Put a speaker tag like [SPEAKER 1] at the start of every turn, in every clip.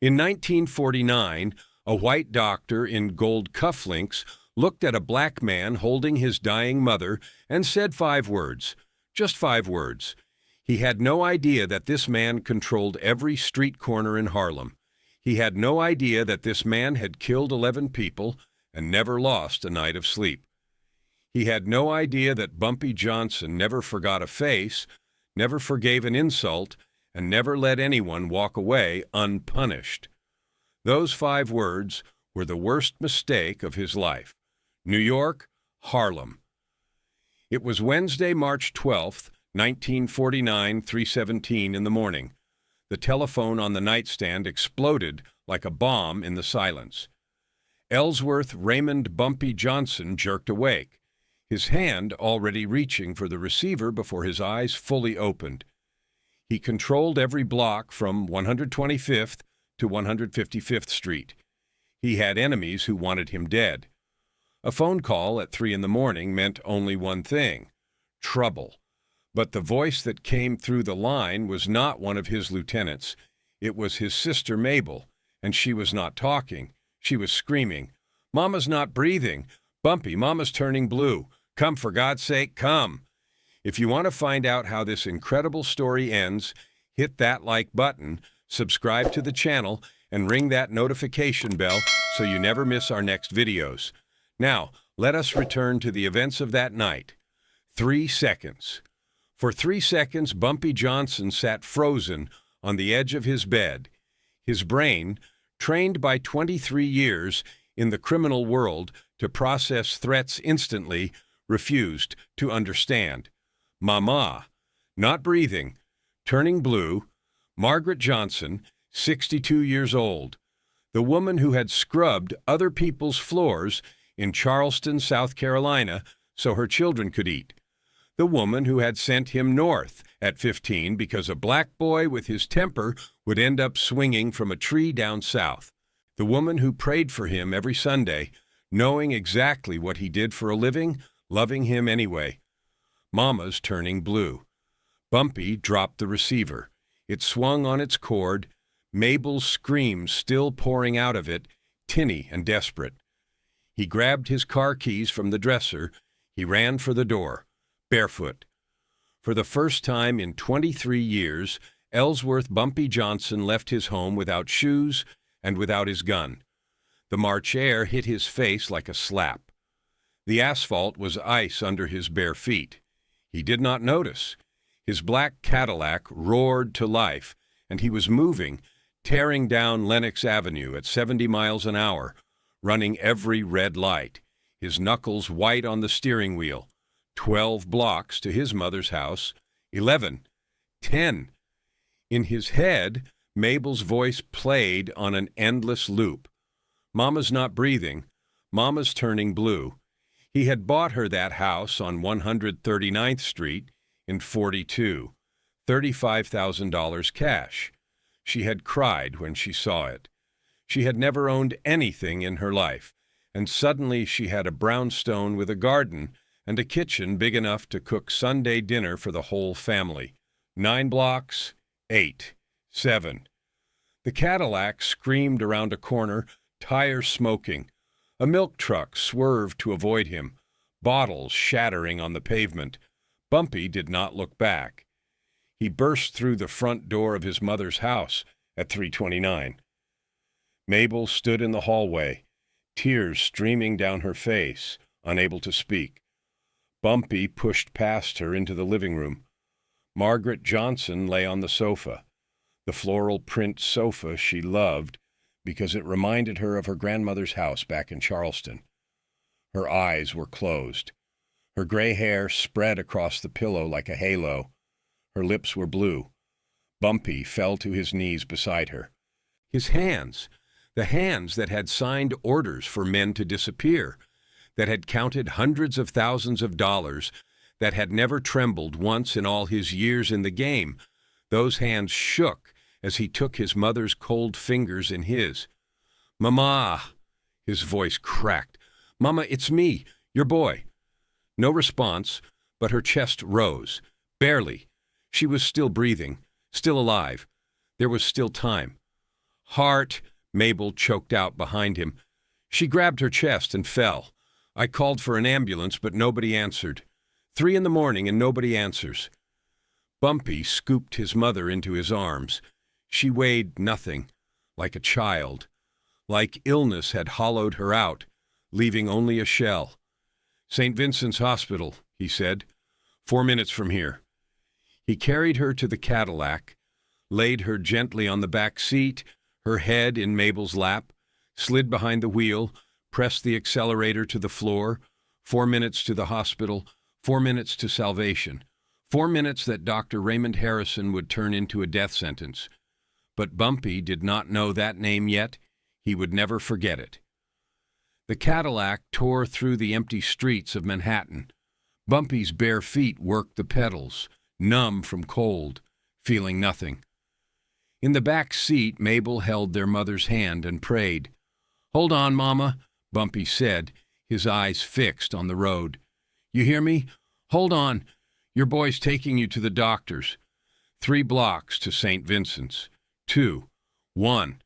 [SPEAKER 1] In 1949, a white doctor in gold cufflinks looked at a black man holding his dying mother and said 5 words, just 5 words. He had no idea that this man controlled every street corner in Harlem. He had no idea that this man had killed 11 people and never lost a night of sleep. He had no idea that Bumpy Johnson never forgot a face, never forgave an insult, and never let anyone walk away unpunished. Those 5 words were the worst mistake of his life. New York, Harlem. It was Wednesday, March 12th, 1949, 3:17 in the morning. The telephone on the nightstand exploded like a bomb in the silence. Ellsworth Raymond Bumpy Johnson jerked awake, his hand already reaching for the receiver before his eyes fully opened. He controlled every block from 125th to 155th Street. He had enemies who wanted him dead. A phone call at 3 in the morning meant only one thing: trouble. But the voice that came through the line was not one of his lieutenants. It was his sister Mabel, and she was not talking. She was screaming, "Mama's not breathing. Bumpy, Mama's turning blue. Come, for God's sake, come." If you want to find out how this incredible story ends, hit that like button, subscribe to the channel, and ring that notification bell so you never miss our next videos. Now, let us return to the events of that night. 3 seconds. For 3 seconds, Bumpy Johnson sat frozen on the edge of his bed. His brain, trained by 23 years in the criminal world to process threats instantly, refused to understand. Mama, not breathing, turning blue, Margaret Johnson, 62 years old, the woman who had scrubbed other people's floors in Charleston, South Carolina, so her children could eat. The woman who had sent him north at 15 because a black boy with his temper would end up swinging from a tree down south. The woman who prayed for him every Sunday, knowing exactly what he did for a living, loving him anyway. Mama's turning blue. Bumpy dropped the receiver. It swung on its cord, Mabel's screams still pouring out of it, tinny and desperate. He grabbed his car keys from the dresser. He ran for the door, barefoot. For the first time in 23 years, Ellsworth Bumpy Johnson left his home without shoes and without his gun. The March air hit his face like a slap. The asphalt was ice under his bare feet. He did not notice. His black Cadillac roared to life, and he was moving, tearing down Lenox Avenue at 70 miles an hour, running every red light, his knuckles white on the steering wheel. 12 blocks to his mother's house, 11, 10. In his head, Mabel's voice played on an endless loop. Mama's not breathing. Mama's turning blue. He had bought her that house on 139th Street in 42, $35,000 cash. She had cried when she saw it. She had never owned anything in her life, and suddenly she had a brownstone with a garden and a kitchen big enough to cook Sunday dinner for the whole family. 9 blocks, 8, 7. The Cadillac screamed around a corner, tires smoking. A milk truck swerved to avoid him, bottles shattering on the pavement. Bumpy did not look back. He burst through the front door of his mother's house at 329. Mabel stood in the hallway, tears streaming down her face, unable to speak. Bumpy pushed past her into the living room. Margaret Johnson lay on the sofa, the floral print sofa she loved because it reminded her of her grandmother's house back in Charleston. Her eyes were closed. Her gray hair spread across the pillow like a halo. Her lips were blue. Bumpy fell to his knees beside her. His hands, the hands that had signed orders for men to disappear, that had counted hundreds of thousands of dollars, that had never trembled once in all his years in the game, those hands shook as he took his mother's cold fingers in his. "Mama!" His voice cracked. "Mama, it's me, your boy." No response, but her chest rose. Barely. She was still breathing, still alive. There was still time. Heart, Mabel choked out behind him. She grabbed her chest and fell. I called for an ambulance, but nobody answered. 3 in the morning and nobody answers. Bumpy scooped his mother into his arms. She weighed nothing, like a child. Like illness had hollowed her out, leaving only a shell. "St. Vincent's Hospital," he said. 4 minutes from here. He carried her to the Cadillac, laid her gently on the back seat, her head in Mabel's lap, slid behind the wheel, pressed the accelerator to the floor. 4 minutes to the hospital, 4 minutes to salvation, 4 minutes that Dr. Raymond Harrison would turn into a death sentence. But Bumpy did not know that name yet. He would never forget it. The Cadillac tore through the empty streets of Manhattan. Bumpy's bare feet worked the pedals, numb from cold, feeling nothing. In the back seat, Mabel held their mother's hand and prayed. "Hold on, Mama," Bumpy said, his eyes fixed on the road. "You hear me? Hold on. Your boy's taking you to the doctor's. 3 blocks to St. Vincent's. 2. 1.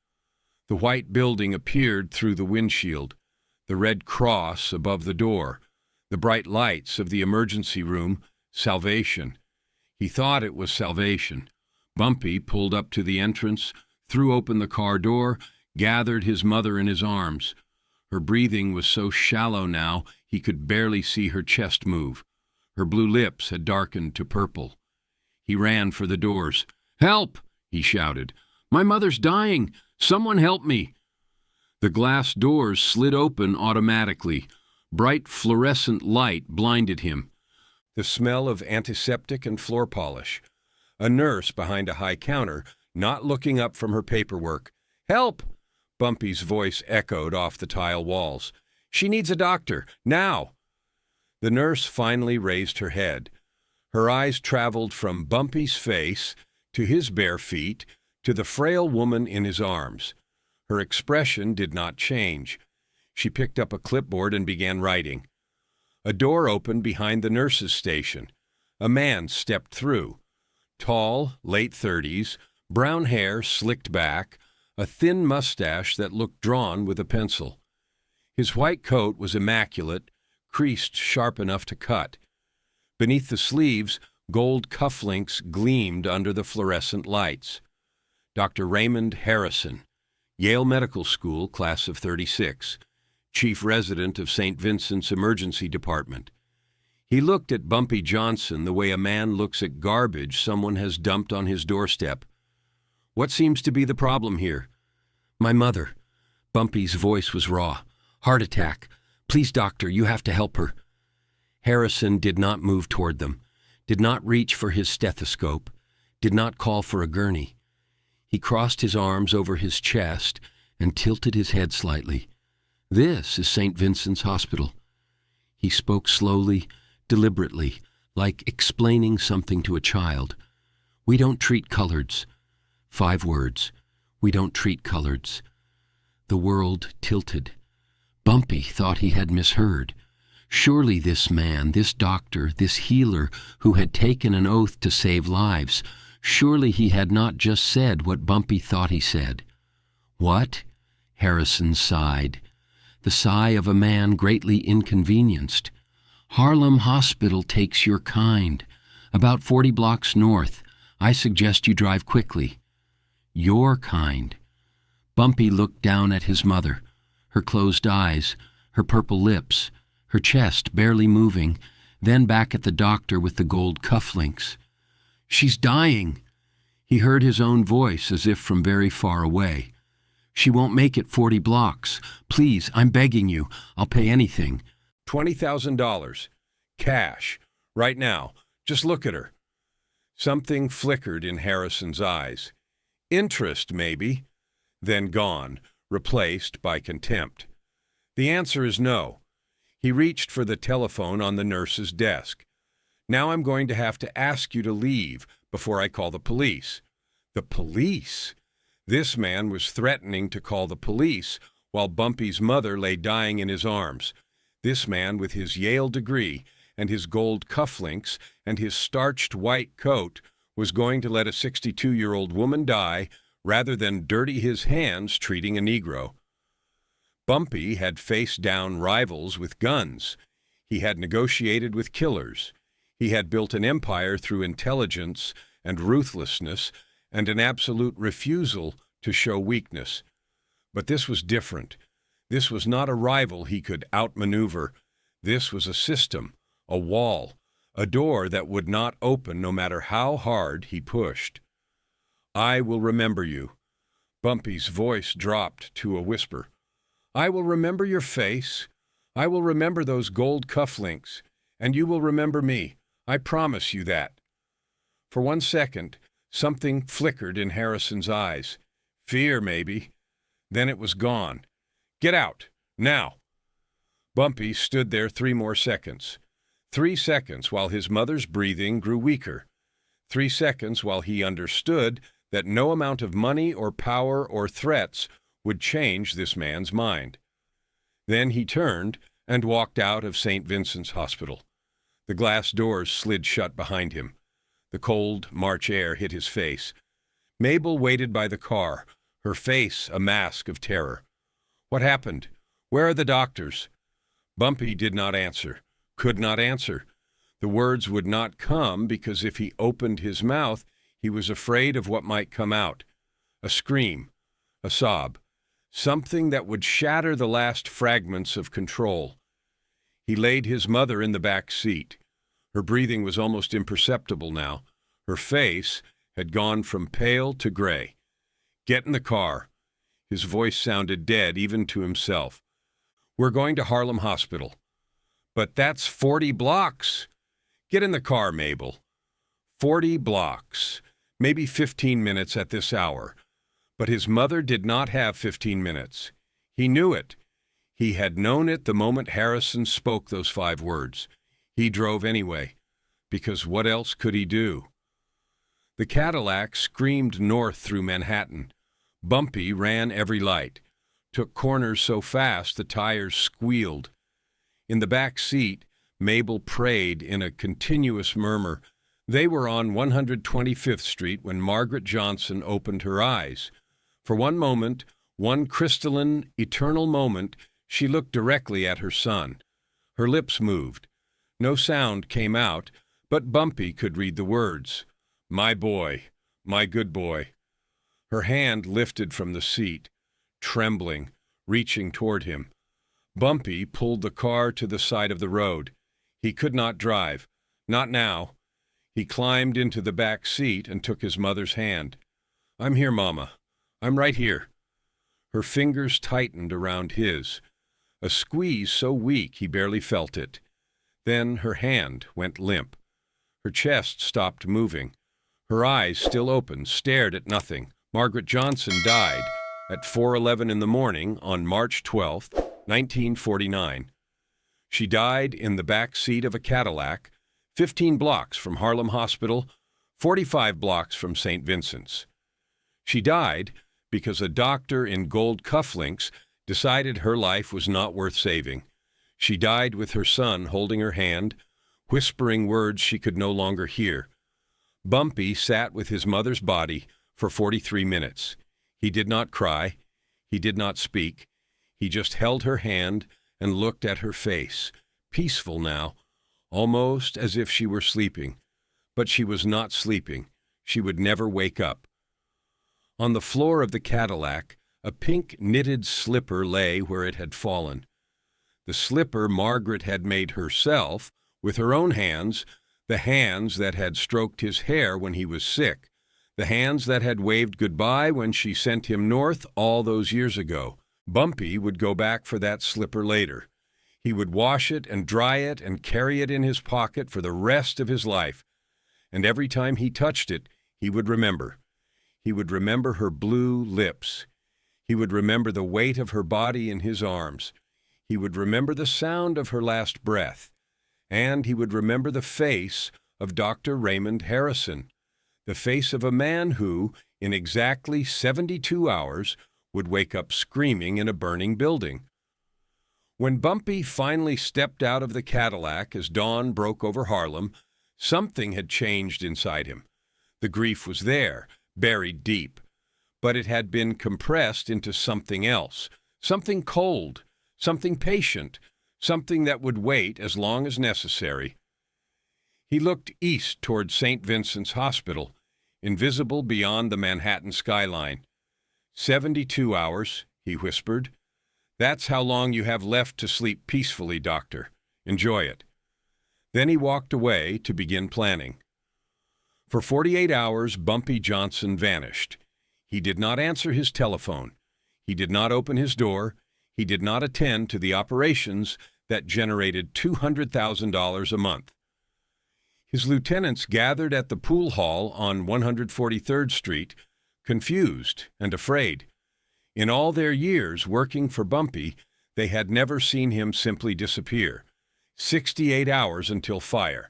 [SPEAKER 1] The white building appeared through the windshield, the red cross above the door, the bright lights of the emergency room. Salvation. He thought it was salvation. Bumpy pulled up to the entrance, threw open the car door, gathered his mother in his arms. Her breathing was so shallow now he could barely see her chest move. Her blue lips had darkened to purple. He ran for the doors. "Help!" he shouted. "My mother's dying! Someone help me!" The glass doors slid open automatically. Bright fluorescent light blinded him. The smell of antiseptic and floor polish. A nurse behind a high counter, not looking up from her paperwork. "Help!" Bumpy's voice echoed off the tile walls. "She needs a doctor, now!" The nurse finally raised her head. Her eyes traveled from Bumpy's face to his bare feet to the frail woman in his arms. Her expression did not change. She picked up a clipboard and began writing. A door opened behind the nurse's station. A man stepped through. Tall, late 30s, brown hair slicked back, a thin mustache that looked drawn with a pencil. His white coat was immaculate, creased sharp enough to cut. Beneath the sleeves, gold cufflinks gleamed under the fluorescent lights. Dr. Raymond Harrison, Yale Medical School, class of 36, chief resident of St. Vincent's Emergency Department. He looked at Bumpy Johnson the way a man looks at garbage someone has dumped on his doorstep. "What seems to be the problem here?" "My mother." Bumpy's voice was raw. "Heart attack. Please, doctor, you have to help her." Harrison did not move toward them, did not reach for his stethoscope, did not call for a gurney. He crossed his arms over his chest and tilted his head slightly. "This is St. Vincent's Hospital." He spoke slowly, deliberately, like explaining something to a child. "We don't treat coloreds." 5 words. "We don't treat coloreds." The world tilted. Bumpy thought he had misheard. Surely this man, this doctor, this healer who had taken an oath to save lives, surely he had not just said what Bumpy thought he said. "What?" Harrison sighed. The sigh of a man greatly inconvenienced. "Harlem Hospital takes your kind. About 40 blocks north. I suggest you drive quickly." "Your kind." Bumpy looked down at his mother, her closed eyes, her purple lips, her chest barely moving, then back at the doctor with the gold cufflinks. "She's dying." He heard his own voice as if from very far away. "She won't make it 40 blocks. Please, I'm begging you. I'll pay anything." $20,000. Cash. Right now. Just look at her. Something flickered in Harrison's eyes. Interest, maybe. Then gone, replaced by contempt. The answer is no. He reached for the telephone on the nurse's desk. "Now I'm going to have to ask you to leave before I call the police." The police? This man was threatening to call the police while Bumpy's mother lay dying in his arms. This man with his Yale degree and his gold cufflinks and his starched white coat was going to let a 62-year-old woman die rather than dirty his hands treating a Negro. Bumpy had faced down rivals with guns. He had negotiated with killers. He had built an empire through intelligence and ruthlessness and an absolute refusal to show weakness. But this was different. This was not a rival he could outmaneuver. This was a system, a wall, a door that would not open no matter how hard he pushed. I will remember you. Bumpy's voice dropped to a whisper. I will remember your face. I will remember those gold cufflinks, and you will remember me. I promise you that. For 1 second, something flickered in Harrison's eyes. Fear, maybe. Then it was gone. Get out, now. Bumpy stood there 3 more seconds. 3 seconds while his mother's breathing grew weaker. 3 seconds while he understood that no amount of money or power or threats would change this man's mind. Then he turned and walked out of St. Vincent's Hospital. The glass doors slid shut behind him. The cold March air hit his face. Mabel waited by the car, her face a mask of terror. What happened? Where are the doctors? Bumpy did not answer, could not answer. The words would not come because if he opened his mouth, he was afraid of what might come out. A scream, a sob, something that would shatter the last fragments of control. He laid his mother in the back seat. Her breathing was almost imperceptible now. Her face had gone from pale to gray. Get in the car. His voice sounded dead even to himself. We're going to Harlem Hospital. But that's 40 blocks. Get in the car, Mabel. 40 blocks. Maybe 15 minutes at this hour. But his mother did not have 15 minutes. He knew it. He had known it the moment Harrison spoke those 5 words. He drove anyway, because what else could he do? The Cadillac screamed north through Manhattan. Bumpy ran every light, took corners so fast the tires squealed. In the back seat, Mabel prayed in a continuous murmur. They were on 125th Street when Margaret Johnson opened her eyes. For one moment, one crystalline, eternal moment, she looked directly at her son. Her lips moved. No sound came out, but Bumpy could read the words. My boy, my good boy. Her hand lifted from the seat, trembling, reaching toward him. Bumpy pulled the car to the side of the road. He could not drive. Not now. He climbed into the back seat and took his mother's hand. I'm here, Mama. I'm right here. Her fingers tightened around his. A squeeze so weak he barely felt it. Then her hand went limp. Her chest stopped moving. Her eyes, still open, stared at nothing. Margaret Johnson died at 4:11 in the morning on March 12, 1949. She died in the back seat of a Cadillac, 15 blocks from Harlem Hospital, 45 blocks from St. Vincent's. She died because a doctor in gold cufflinks decided her life was not worth saving. She died with her son holding her hand, whispering words she could no longer hear. Bumpy sat with his mother's body for 43 minutes. He did not cry. He did not speak. He just held her hand and looked at her face, peaceful now, almost as if she were sleeping. But she was not sleeping. She would never wake up. On the floor of the Cadillac, a pink knitted slipper lay where it had fallen. The slipper Margaret had made herself, with her own hands, the hands that had stroked his hair when he was sick, the hands that had waved goodbye when she sent him north all those years ago. Bumpy would go back for that slipper later. He would wash it and dry it and carry it in his pocket for the rest of his life. And every time he touched it, he would remember. He would remember her blue lips. He would remember the weight of her body in his arms. He would remember the sound of her last breath. And he would remember the face of Dr. Raymond Harrison, the face of a man who, in exactly 72 hours, would wake up screaming in a burning building. When Bumpy finally stepped out of the Cadillac as dawn broke over Harlem, something had changed inside him. The grief was there, buried deep. but it had been compressed into something else, something cold, something patient, something that would wait as long as necessary. He looked east toward St. Vincent's Hospital, invisible beyond the Manhattan skyline. 72 hours, he whispered. That's how long you have left to sleep peacefully, doctor. Enjoy it. Then he walked away to begin planning. For 48 hours, Bumpy Johnson vanished. He did not answer his telephone. He did not open his door. He did not attend to the operations that generated $200,000 a month. His lieutenants gathered at the pool hall on 143rd Street, confused and afraid. In all their years working for Bumpy, they had never seen him simply disappear. 68 hours until fire.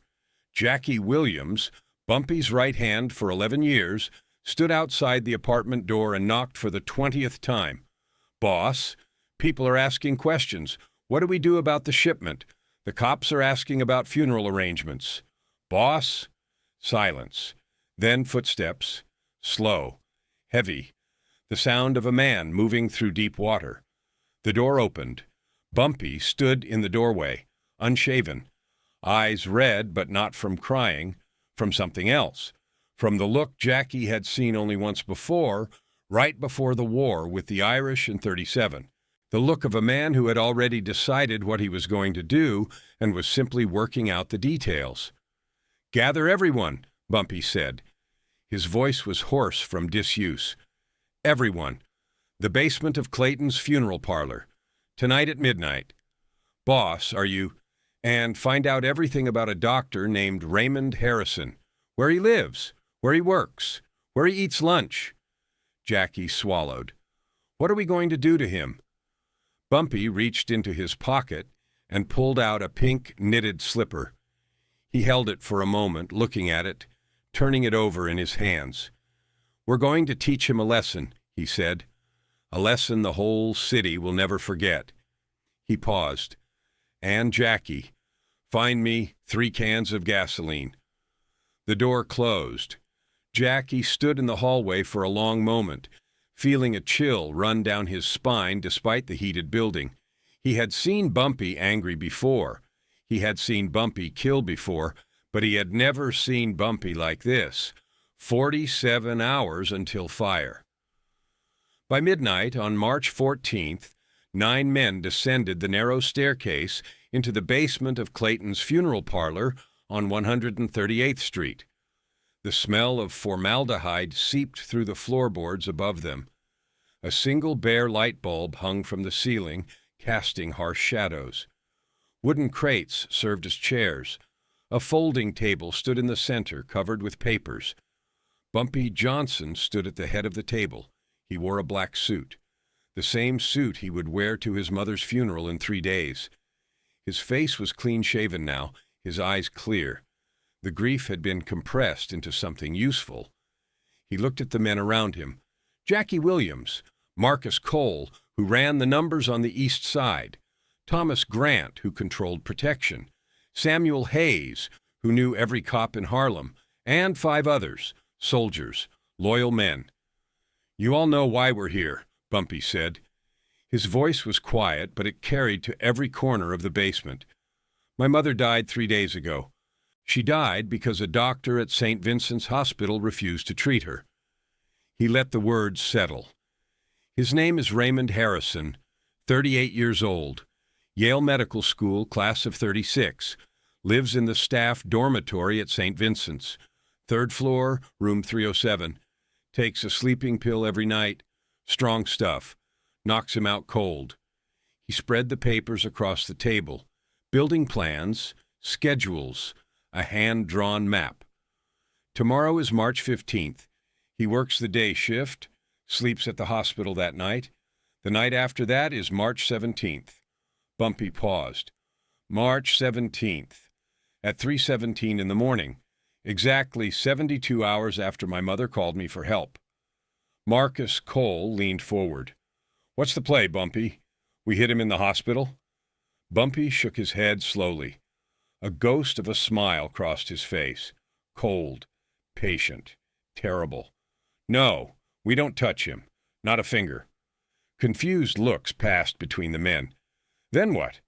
[SPEAKER 1] Jackie Williams, Bumpy's right hand for 11 years, stood outside the apartment door and knocked for the 20th time. Boss, people are asking questions. What do we do about the shipment? The cops are asking about funeral arrangements. Boss? Silence. Then footsteps. Slow. Heavy. The sound of a man moving through deep water. The door opened. Bumpy stood in the doorway, unshaven. Eyes red, but not from crying, from something else. From the look Jackie had seen only once before, right before the war with the Irish in 37. The look of a man who had already decided what he was going to do and was simply working out the details. "Gather everyone," Bumpy said. His voice was hoarse from disuse. "Everyone. The basement of Clayton's funeral parlor. Tonight at midnight. Boss, are you? And find out everything about a doctor named Raymond Harrison. Where he lives, where he works, where he eats lunch." Jackie swallowed. "What are we going to do to him?" Bumpy reached into his pocket and pulled out a pink knitted slipper. He held it for a moment, looking at it, turning it over in his hands. "We're going to teach him a lesson," he said. "A lesson the whole city will never forget." He paused. "And Jackie, find me 3 cans of gasoline." The door closed. Jackie stood in the hallway for a long moment, feeling a chill run down his spine despite the heated building. He had seen Bumpy angry before. He had seen Bumpy kill before, but he had never seen Bumpy like this. 47 hours until fire. By midnight on March 14th, 9 men descended the narrow staircase into the basement of Clayton's funeral parlor on 138th Street. The smell of formaldehyde seeped through the floorboards above them. A single bare light bulb hung from the ceiling, casting harsh shadows. Wooden crates served as chairs. A folding table stood in the center, covered with papers. Bumpy Johnson stood at the head of the table. He wore a black suit, the same suit he would wear to his mother's funeral in 3 days. His face was clean-shaven now, his eyes clear. The grief had been compressed into something useful. He looked at the men around him. Jackie Williams, Marcus Cole, who ran the numbers on the east side, Thomas Grant, who controlled protection, Samuel Hayes, who knew every cop in Harlem, and 5 others, soldiers, loyal men. "You all know why we're here," Bumpy said. His voice was quiet, but it carried to every corner of the basement. "My mother died 3 days ago. She died because a doctor at St. Vincent's Hospital refused to treat her." He let the words settle. "His name is Raymond Harrison, 38 years old. Yale Medical School, class of 36. Lives in the staff dormitory at St. Vincent's. 3rd floor, room 307. Takes a sleeping pill every night. Strong stuff. Knocks him out cold." He spread the papers across the table. Building plans, schedules, a hand-drawn map. "Tomorrow is March 15th. He works the day shift, sleeps at the hospital that night. The night after that is March 17th. Bumpy paused. "March 17th. At 3:17 in the morning. Exactly 72 hours after my mother called me for help." Marcus Cole leaned forward. "What's the play, Bumpy? We hit him in the hospital?" Bumpy shook his head slowly. A ghost of a smile crossed his face. Cold, patient, terrible. "No, We don't touch him. Not a finger." Confused looks passed between the men. Then what?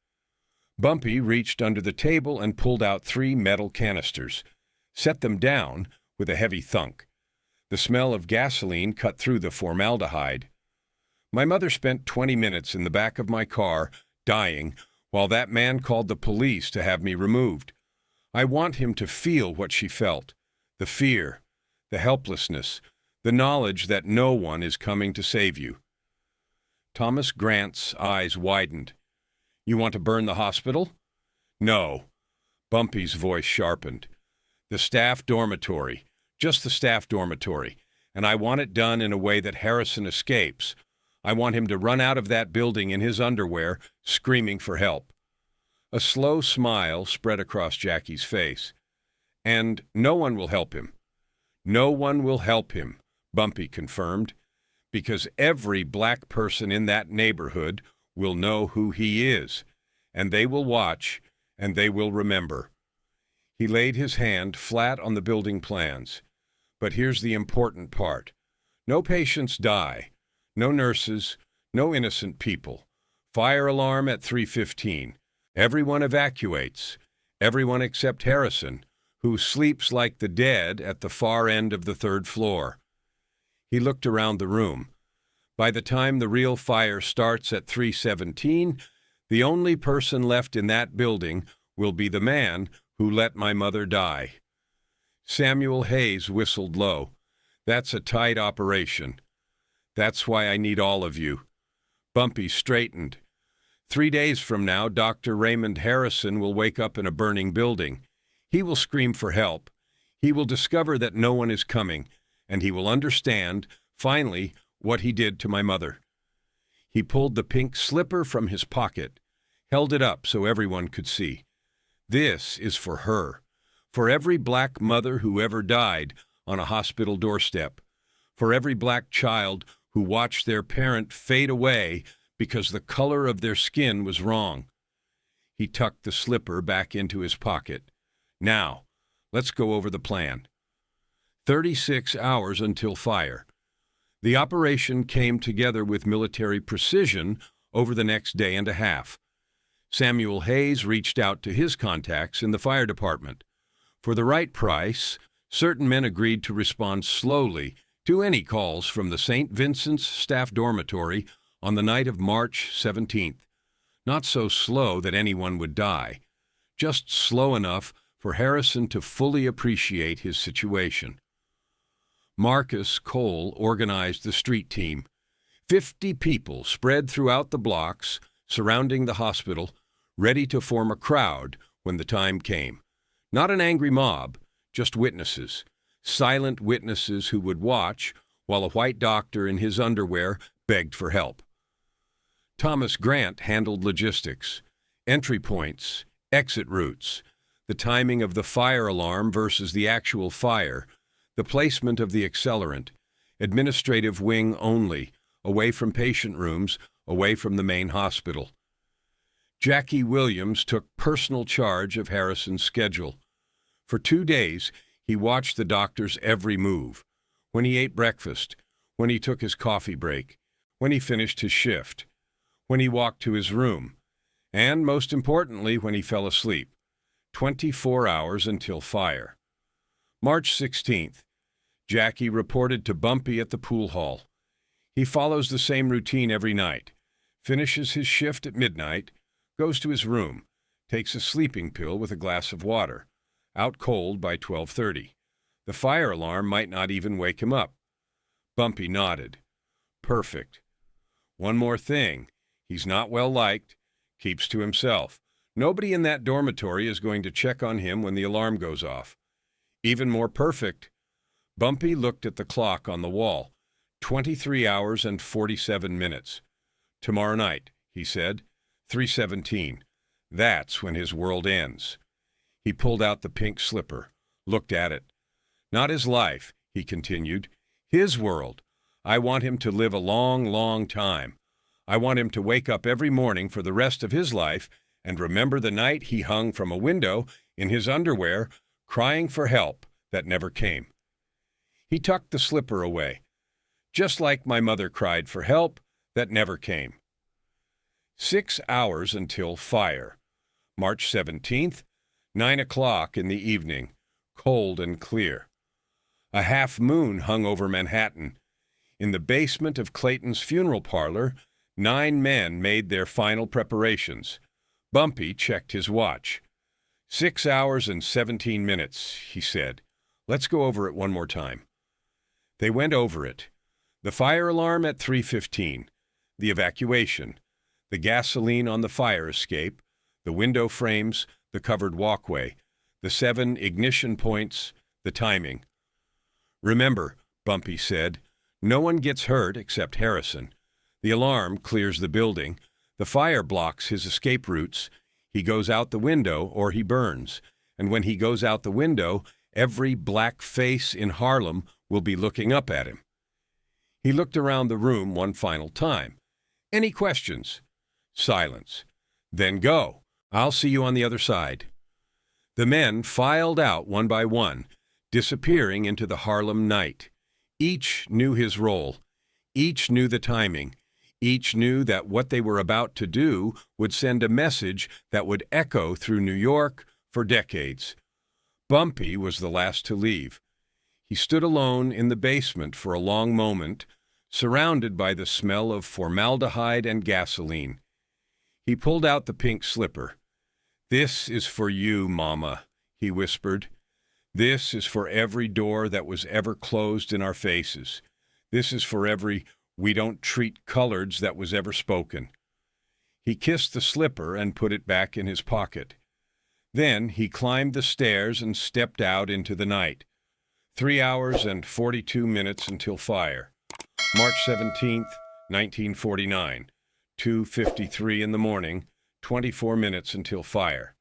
[SPEAKER 1] Bumpy reached under the table and pulled out 3 metal canisters, set them down with a heavy thunk. The smell of gasoline cut through the formaldehyde. My mother spent 20 minutes in the back of my car, dying, while that man called the police to have me removed. I want him to feel what she felt, the fear, the helplessness, the knowledge that no one is coming to save you. Thomas Grant's eyes widened. "You want to burn the hospital?" "No." Bumpy's voice sharpened. "The staff dormitory, just the staff dormitory, and I want it done in a way that Harrison escapes. I want him to run out of that building in his underwear, screaming for help." A slow smile spread across Jackie's face. "And no one will help him." "No one will help him," Bumpy confirmed, "because every black person in that neighborhood will know who he is, and they will watch, and they will remember." He laid his hand flat on the building plans. "But here's the important part. No patients die. No nurses, no innocent people. Fire alarm at 3:15. Everyone evacuates. Everyone except Harrison, who sleeps like the dead at the far end of the 3rd floor." He looked around the room. By the time the real fire starts at 3:17, the only person left in that building will be the man who let my mother die. Samuel Hayes whistled low. "That's a tight operation. That's why I need all of you." Bumpy straightened. 3 days from now, Dr. Raymond Harrison will wake up in a burning building. He will scream for help. He will discover that no one is coming, and he will understand, finally, what he did to my mother. He pulled the pink slipper from his pocket, held it up so everyone could see. "This is for her, for every black mother who ever died on a hospital doorstep, for every black child who watched their parent fade away because the color of their skin was wrong." He tucked the slipper back into his pocket. "Now, let's go over the plan." 36 hours until fire. The operation came together with military precision over the next day and a half. Samuel Hayes reached out to his contacts in the fire department. For the right price, certain men agreed to respond slowly to any calls from the St. Vincent's staff dormitory on the night of March 17th. Not so slow that anyone would die, just slow enough for Harrison to fully appreciate his situation. Marcus Cole organized the street team. 50 people spread throughout the blocks surrounding the hospital, ready to form a crowd when the time came. Not an angry mob, just witnesses, silent witnesses who would watch while a white doctor in his underwear begged for help. Thomas Grant handled logistics, entry points, exit routes, the timing of the fire alarm versus the actual fire, the placement of the accelerant, administrative wing only, away from patient rooms, away from the main hospital. Jackie Williams took personal charge of Harrison's schedule. For 2 days, he watched the doctor's every move, when he ate breakfast, when he took his coffee break, when he finished his shift, when he walked to his room, and, most importantly, when he fell asleep. 24 hours until fire. March 16th, Jackie reported to Bumpy at the pool hall. He follows the same routine every night, finishes his shift at midnight, goes to his room, takes a sleeping pill with a glass of water, out cold by 12:30. The fire alarm might not even wake him up. Bumpy nodded. Perfect. One more thing. He's not well liked, keeps to himself. Nobody in that dormitory is going to check on him when the alarm goes off. Even more perfect. Bumpy looked at the clock on the wall. 23 hours and 47 minutes. Tomorrow night, he said. 3:17. That's when his world ends. He pulled out the pink slipper, looked at it. Not his life, he continued. His world. I want him to live a long, long time. I want him to wake up every morning for the rest of his life and remember the night he hung from a window in his underwear, crying for help that never came. He tucked the slipper away. just like my mother cried for help that never came. 6 hours until fire. March 17th, 9 o'clock in the evening, cold and clear. A half moon hung over Manhattan. In the basement of Clayton's funeral parlor, 9 men made their final preparations. Bumpy checked his watch. 6 hours and 17 minutes, he said. Let's go over it one more time. They went over it. The fire alarm at 3:15, the evacuation, the gasoline on the fire escape, the window frames, the covered walkway, the 7 ignition points, the timing. Remember, Bumpy said, no one gets hurt except Harrison. The alarm clears the building. The fire blocks his escape routes. He goes out the window or he burns. And when he goes out the window, every black face in Harlem will be looking up at him. He looked around the room one final time. Any questions? Silence. Then go. I'll see you on the other side. The men filed out one by one, disappearing into the Harlem night. Each knew his role. Each knew the timing. Each knew that what they were about to do would send a message that would echo through New York for decades. Bumpy was the last to leave. He stood alone in the basement for a long moment, surrounded by the smell of formaldehyde and gasoline. He pulled out the pink slipper. "This is for you, Mama," he whispered. "This is for every door that was ever closed in our faces. This is for every 'we don't treat coloreds' that was ever spoken." He kissed the slipper and put it back in his pocket. Then he climbed the stairs and stepped out into the night. 3 hours and 42 minutes until fire. March 17th, 1949, 2:53 in the morning, 24 minutes until fire.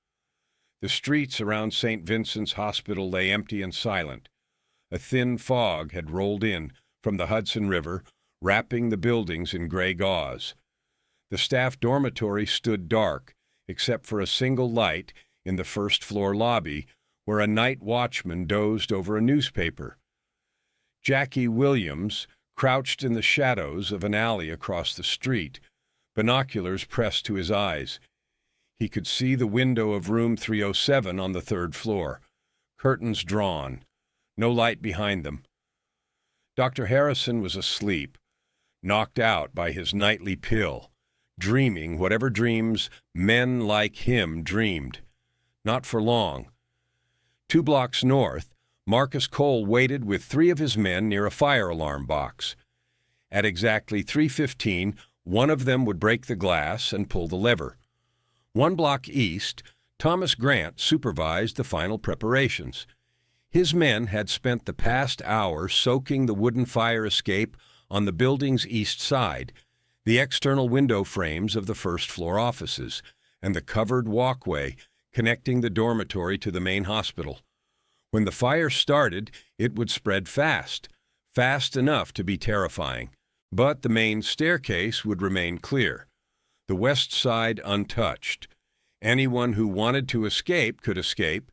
[SPEAKER 1] The streets around St. Vincent's Hospital lay empty and silent. A thin fog had rolled in from the Hudson River, wrapping the buildings in gray gauze. The staff dormitory stood dark, except for a single light in the first-floor lobby, where a night watchman dozed over a newspaper. Jackie Williams crouched in the shadows of an alley across the street, binoculars pressed to his eyes. He could see the window of room 307 on the 3rd floor, curtains drawn, no light behind them. Dr. Harrison was asleep, knocked out by his nightly pill, dreaming whatever dreams men like him dreamed. Not for long. 2 blocks north, Marcus Cole waited with 3 of his men near a fire alarm box. At exactly 3:15, one of them would break the glass and pull the lever. 1 block east, Thomas Grant supervised the final preparations. His men had spent the past hour soaking the wooden fire escape on the building's east side, the external window frames of the first-floor offices, and the covered walkway connecting the dormitory to the main hospital. When the fire started, it would spread fast enough to be terrifying. But the main staircase would remain clear, the west side untouched. Anyone who wanted to escape could escape,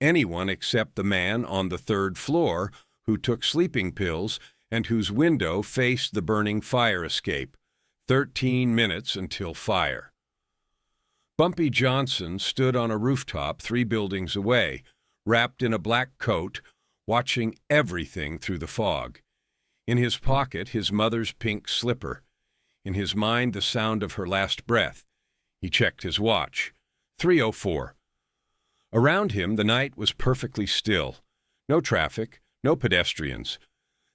[SPEAKER 1] anyone except the man on the 3rd floor who took sleeping pills and whose window faced the burning fire escape. 13 minutes until fire. Bumpy Johnson stood on a rooftop 3 buildings away, wrapped in a black coat, watching everything through the fog. In his pocket, his mother's pink slipper. In his mind, the sound of her last breath. He checked his watch. 3:04. Around him, the night was perfectly still. No traffic, no pedestrians.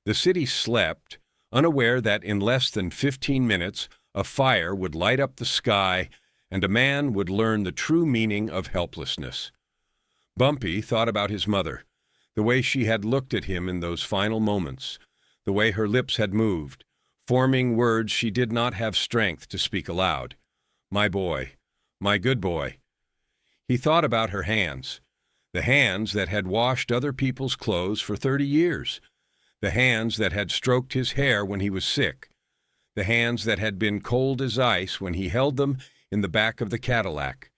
[SPEAKER 1] The city slept, unaware that in less than 15 minutes, a fire would light up the sky and a man would learn the true meaning of helplessness. Bumpy thought about his mother, the way she had looked at him in those final moments, the way her lips had moved, forming words she did not have strength to speak aloud. "My boy, my good boy." He thought about her hands, the hands that had washed other people's clothes for 30 years, the hands that had stroked his hair when he was sick, the hands that had been cold as ice when he held them in the back of the Cadillac.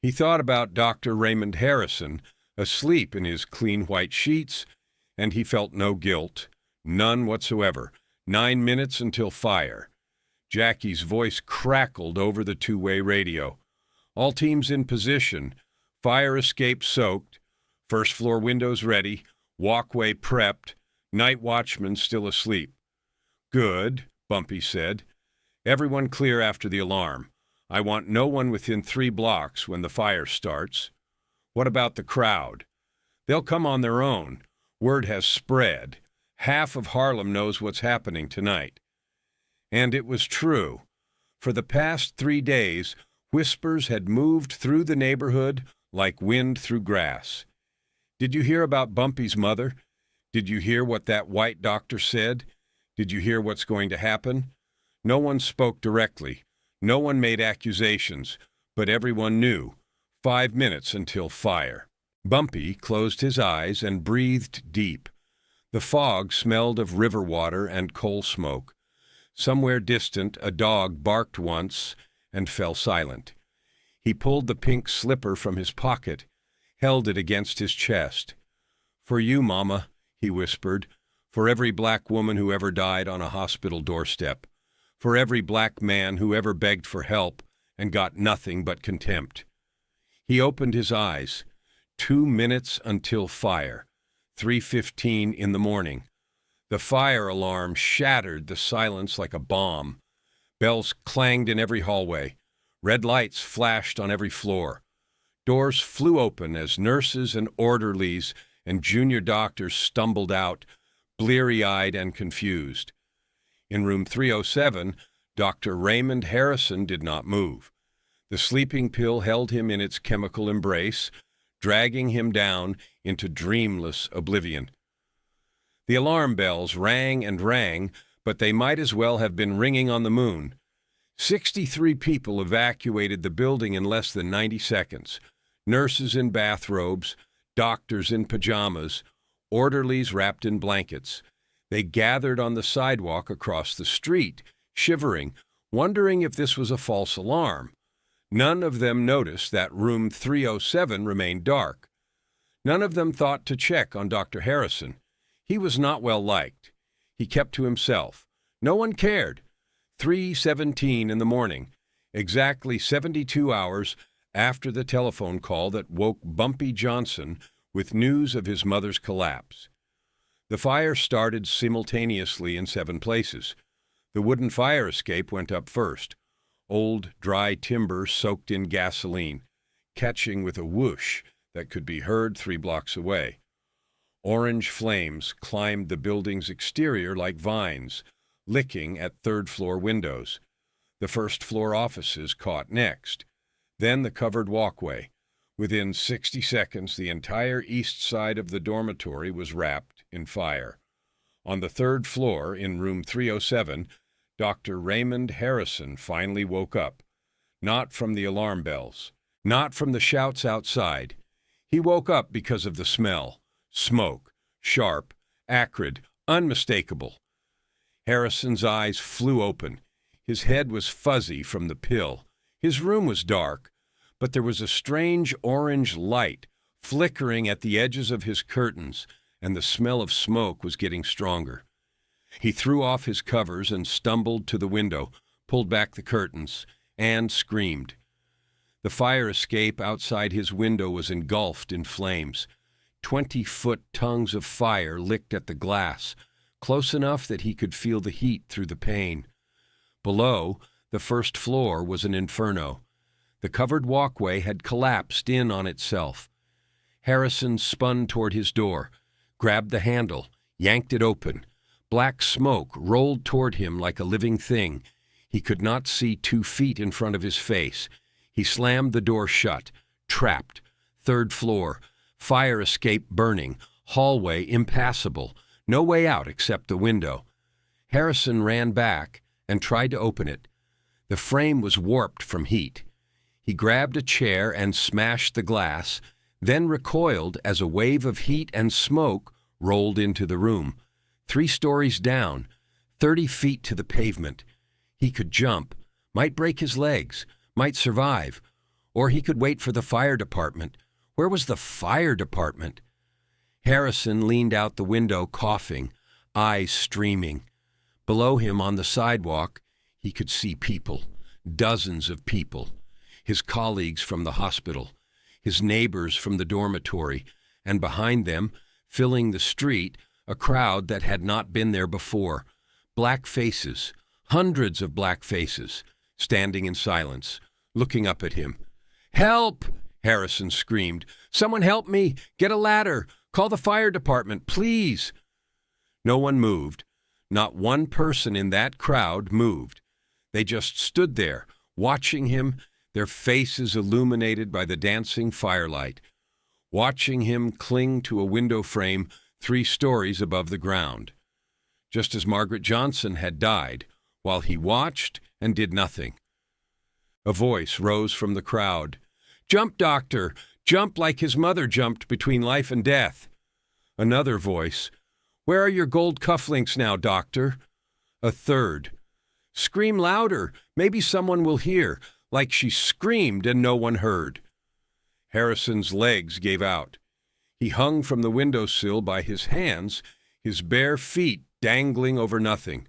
[SPEAKER 1] He thought about Dr. Raymond Harrison, asleep in his clean white sheets, and he felt no guilt, None whatsoever. 9 minutes until fire. Jackie's voice crackled over the two-way radio. All teams in position. Fire escape soaked. First floor windows ready. Walkway prepped. Night watchman still asleep. Good, Bumpy said. Everyone clear after the alarm. I want no one within 3 blocks when the fire starts. What about the crowd? They'll come on their own. Word has spread. Half of Harlem knows what's happening tonight. And it was true. For the past 3 days, whispers had moved through the neighborhood like wind through grass. Did you hear about Bumpy's mother? Did you hear what that white doctor said? Did you hear what's going to happen? No one spoke directly. No one made accusations, but everyone knew. 5 minutes until fire. Bumpy closed his eyes and breathed deep. The fog smelled of river water and coal smoke. Somewhere distant, a dog barked once and fell silent. He pulled the pink slipper from his pocket, held it against his chest. For you, Mama, he whispered, for every black woman who ever died on a hospital doorstep, for every black man who ever begged for help and got nothing but contempt. He opened his eyes. 2 minutes until fire. 3:15 in the morning. The fire alarm shattered the silence like a bomb. Bells clanged in every hallway. Red lights flashed on every floor. Doors flew open as nurses and orderlies and junior doctors stumbled out, bleary-eyed and confused. In room 307, Dr. Raymond Harrison did not move. The sleeping pill held him in its chemical embrace, dragging him down into dreamless oblivion. The alarm bells rang and rang, but they might as well have been ringing on the moon. 63 people evacuated the building in less than 90 seconds. Nurses in bathrobes, doctors in pajamas, orderlies wrapped in blankets. They gathered on the sidewalk across the street, shivering, wondering if this was a false alarm. None of them noticed that room 307 remained dark. None of them thought to check on Dr. Harrison. He was not well liked. He kept to himself. No one cared. 3:17 in the morning, exactly 72 hours after the telephone call that woke Bumpy Johnson with news of his mother's collapse. The fire started simultaneously in 7 places. The wooden fire escape went up first. Old, dry timber soaked in gasoline, catching with a whoosh that could be heard 3 blocks away. Orange flames climbed the building's exterior like vines, licking at third-floor windows. The first-floor offices caught next. Then the covered walkway. Within 60 seconds, the entire east side of the dormitory was wrapped in fire. On the 3rd floor, in room 307, Dr. Raymond Harrison finally woke up. Not from the alarm bells, not from the shouts outside. He woke up because of the smell. Smoke, sharp, acrid, unmistakable. Harrison's eyes flew open. His head was fuzzy from the pill. His room was dark, but there was a strange orange light flickering at the edges of his curtains, and the smell of smoke was getting stronger. He threw off his covers and stumbled to the window, pulled back the curtains, and screamed. The fire escape outside his window was engulfed in flames. 20-foot tongues of fire licked at the glass, close enough that he could feel the heat through the pane. Below, the 1st floor was an inferno. The covered walkway had collapsed in on itself. Harrison spun toward his door, grabbed the handle, yanked it open. Black smoke rolled toward him like a living thing. He could not see 2 feet in front of his face. He slammed the door shut. Trapped. 3rd floor. Fire escape burning. Hallway impassable. No way out except the window. Harrison ran back and tried to open it. The frame was warped from heat. He grabbed a chair and smashed the glass, then recoiled as a wave of heat and smoke rolled into the room. 3 stories down, 30 feet to the pavement. He could jump, might break his legs, might survive, or he could wait for the fire department. Where was the fire department? Harrison leaned out the window, coughing, eyes streaming. Below him on the sidewalk, he could see people, dozens of people, his colleagues from the hospital, his neighbors from the dormitory, and behind them, filling the street, a crowd that had not been there before. Black faces, hundreds of black faces, standing in silence, looking up at him. "Help!" Harrison screamed. "Someone help me! Get a ladder! Call the fire department, please!" No one moved. Not one person in that crowd moved. They just stood there, watching him, their faces illuminated by the dancing firelight, watching him cling to a window frame 3 stories above the ground. Just as Margaret Johnson had died, while he watched and did nothing. A voice rose from the crowd. "Jump, doctor! Jump like his mother jumped between life and death." Another voice. "Where are your gold cufflinks now, doctor?" A third. "Scream louder! Maybe someone will hear," like she screamed and no one heard. Harrison's legs gave out. He hung from the windowsill by his hands, his bare feet dangling over nothing.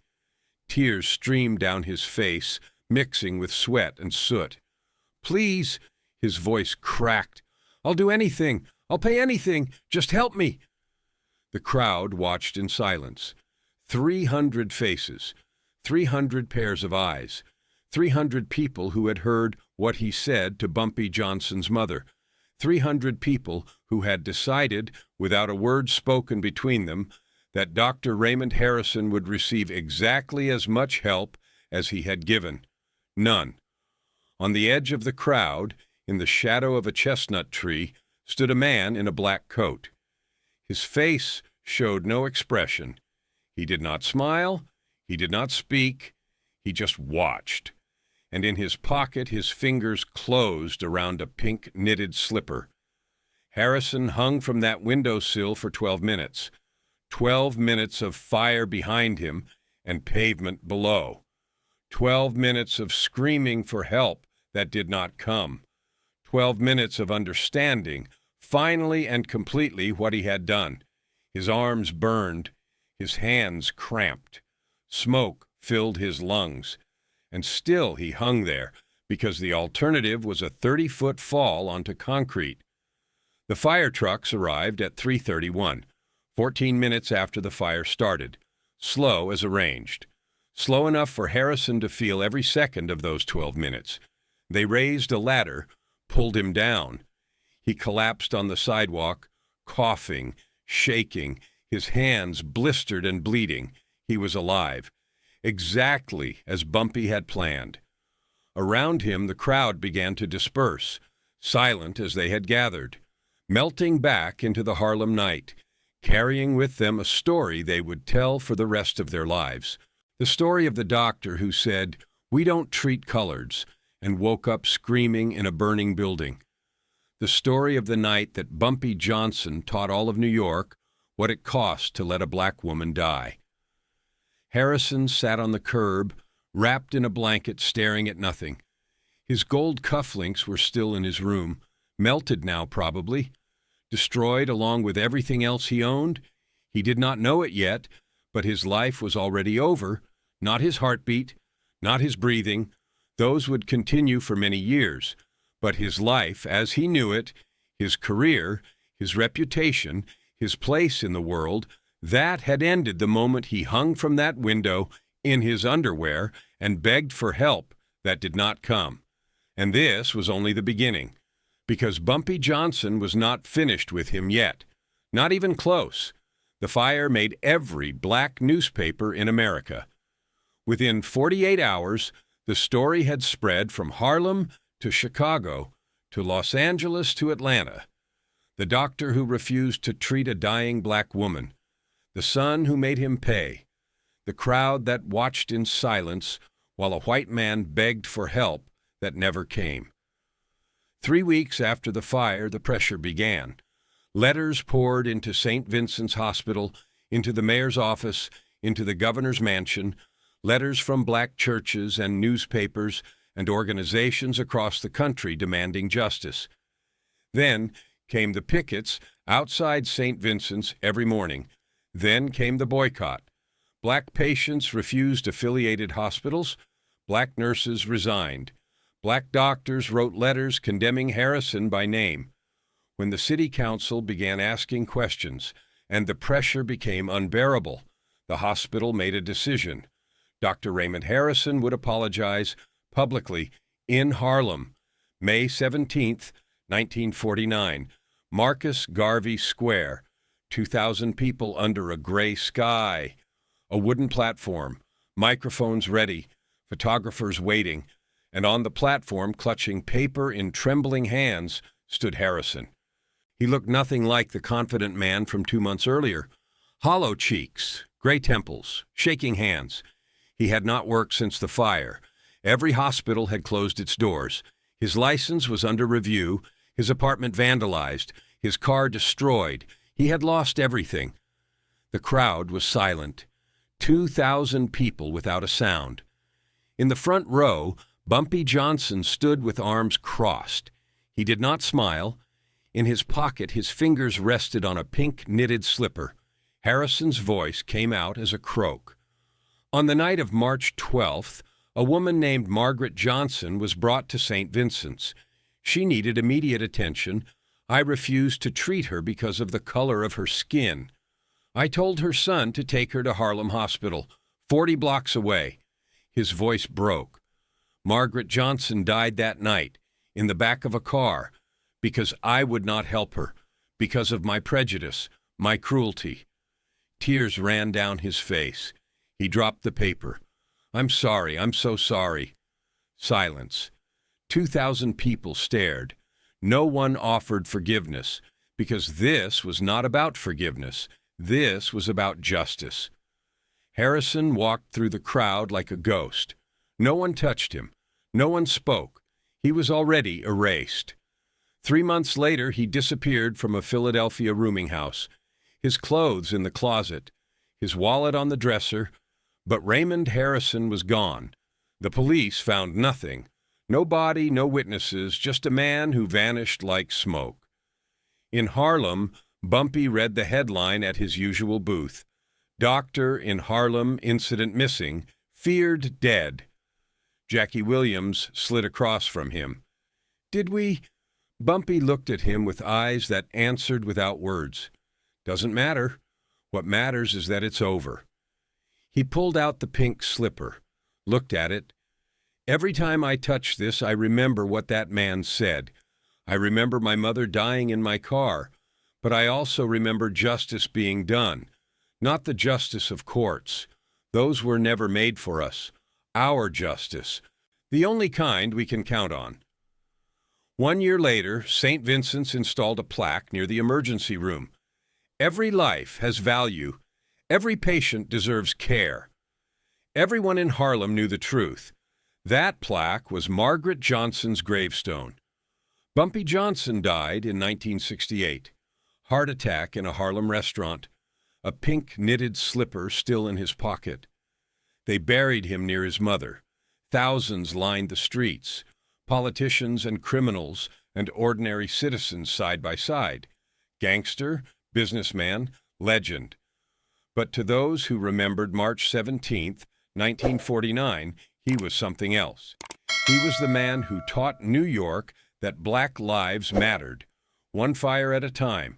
[SPEAKER 1] Tears streamed down his face, mixing with sweat and soot. "Please," his voice cracked. "I'll do anything. I'll pay anything. Just help me." The crowd watched in silence. 300 faces, 300 pairs of eyes, 300 people who had heard what he said to Bumpy Johnson's mother, 300 people who had decided, without a word spoken between them, that Dr. Raymond Harrison would receive exactly as much help as he had given. None. On the edge of the crowd, in the shadow of a chestnut tree, stood a man in a black coat. His face showed no expression. He did not smile. He did not speak. He just watched. And in his pocket his fingers closed around a pink knitted slipper. Harrison hung from that windowsill for 12 minutes. 12 minutes of fire behind him and pavement below. 12 minutes of screaming for help that did not come. 12 minutes of understanding, finally and completely, what he had done. His arms burned, his hands cramped. Smoke filled his lungs. And still he hung there, because the alternative was a 30-foot fall onto concrete. The fire trucks arrived at 3:31, 14 minutes after the fire started, slow as arranged. Slow enough for Harrison to feel every second of those 12 minutes. They raised a ladder, pulled him down. He collapsed on the sidewalk, coughing, shaking, his hands blistered and bleeding. He was alive, exactly as Bumpy had planned. Around him the crowd began to disperse, silent as they had gathered, melting back into the Harlem night, carrying with them a story they would tell for the rest of their lives. The story of the doctor who said, "We don't treat coloreds," and woke up screaming in a burning building. The story of the night that Bumpy Johnson taught all of New York what it cost to let a black woman die. Harrison sat on the curb, wrapped in a blanket, staring at nothing. His gold cufflinks were still in his room, melted now probably, destroyed along with everything else he owned. He did not know it yet, but his life was already over, not his heartbeat, not his breathing. Those would continue for many years, but his life as he knew it, his career, his reputation, his place in the world, that had ended the moment he hung from that window in his underwear and begged for help that did not come. And this was only the beginning, because Bumpy Johnson was not finished with him yet, not even close. The fire made every black newspaper in America. Within 48 hours, the story had spread from Harlem to Chicago to Los Angeles to Atlanta. The doctor who refused to treat a dying black woman, the son who made him pay, the crowd that watched in silence while a white man begged for help that never came. 3 weeks after the fire, the pressure began. Letters poured into St. Vincent's Hospital, into the mayor's office, into the governor's mansion, letters from black churches and newspapers and organizations across the country demanding justice. Then came the pickets outside St. Vincent's every morning. Then came the boycott, Black patients refused affiliated hospitals. Black nurses resigned. Black doctors wrote letters condemning Harrison by name. When the city council began asking questions and the pressure became unbearable, the hospital made a decision. Dr. Raymond Harrison would apologize publicly in Harlem, May 17, 1949, Marcus Garvey Square, 2,000 people under a gray sky, a wooden platform, microphones ready, photographers waiting, and on the platform, clutching paper in trembling hands, stood Harrison. He looked nothing like the confident man from 2 months earlier. Hollow cheeks, gray temples, shaking hands. He had not worked since the fire. Every hospital had closed its doors. His license was under review, his apartment vandalized, his car destroyed. He had lost everything. The crowd was silent. 2,000 people without a sound. In the front row, Bumpy Johnson stood with arms crossed. He did not smile. In his pocket, his fingers rested on a pink knitted slipper. Harrison's voice came out as a croak. On the night of March 12th, a woman named Margaret Johnson was brought to St. Vincent's. She needed immediate attention. I refused to treat her because of the color of her skin. I told her son to take her to Harlem Hospital, 40 blocks away. His voice broke. Margaret Johnson died that night, in the back of a car, because I would not help her, because of my prejudice, my cruelty. Tears ran down his face. He dropped the paper. I'm sorry, I'm so sorry. Silence. 2,000 people stared. No one offered forgiveness, because this was not about forgiveness. This was about justice. Harrison walked through the crowd like a ghost. No one touched him. No one spoke. He was already erased. 3 months later, he disappeared from a Philadelphia rooming house. His clothes in the closet, his wallet on the dresser, but Raymond Harrison was gone. The police found nothing. No body, no witnesses, just a man who vanished like smoke. In Harlem, Bumpy read the headline at his usual booth. Doctor in Harlem incident missing, feared dead. Jackie Williams slid across from him. Did we? Bumpy looked at him with eyes that answered without words. Doesn't matter. What matters is that it's over. He pulled out the pink slipper, looked at it. Every time I touch this, I remember what that man said. I remember my mother dying in my car, but I also remember justice being done. Not the justice of courts. Those were never made for us. Our justice. The only kind we can count on. 1 year later, St. Vincent's installed a plaque near the emergency room. Every life has value. Every patient deserves care. Everyone in Harlem knew the truth. That plaque was Margaret Johnson's gravestone. Bumpy Johnson died in 1968. Heart attack in a Harlem restaurant. A pink knitted slipper still in his pocket. They buried him near his mother. Thousands lined the streets. Politicians and criminals and ordinary citizens side by side. Gangster, businessman, legend. But to those who remembered March 17th, 1949, he was something else. He was the man who taught New York that black lives mattered, one fire at a time,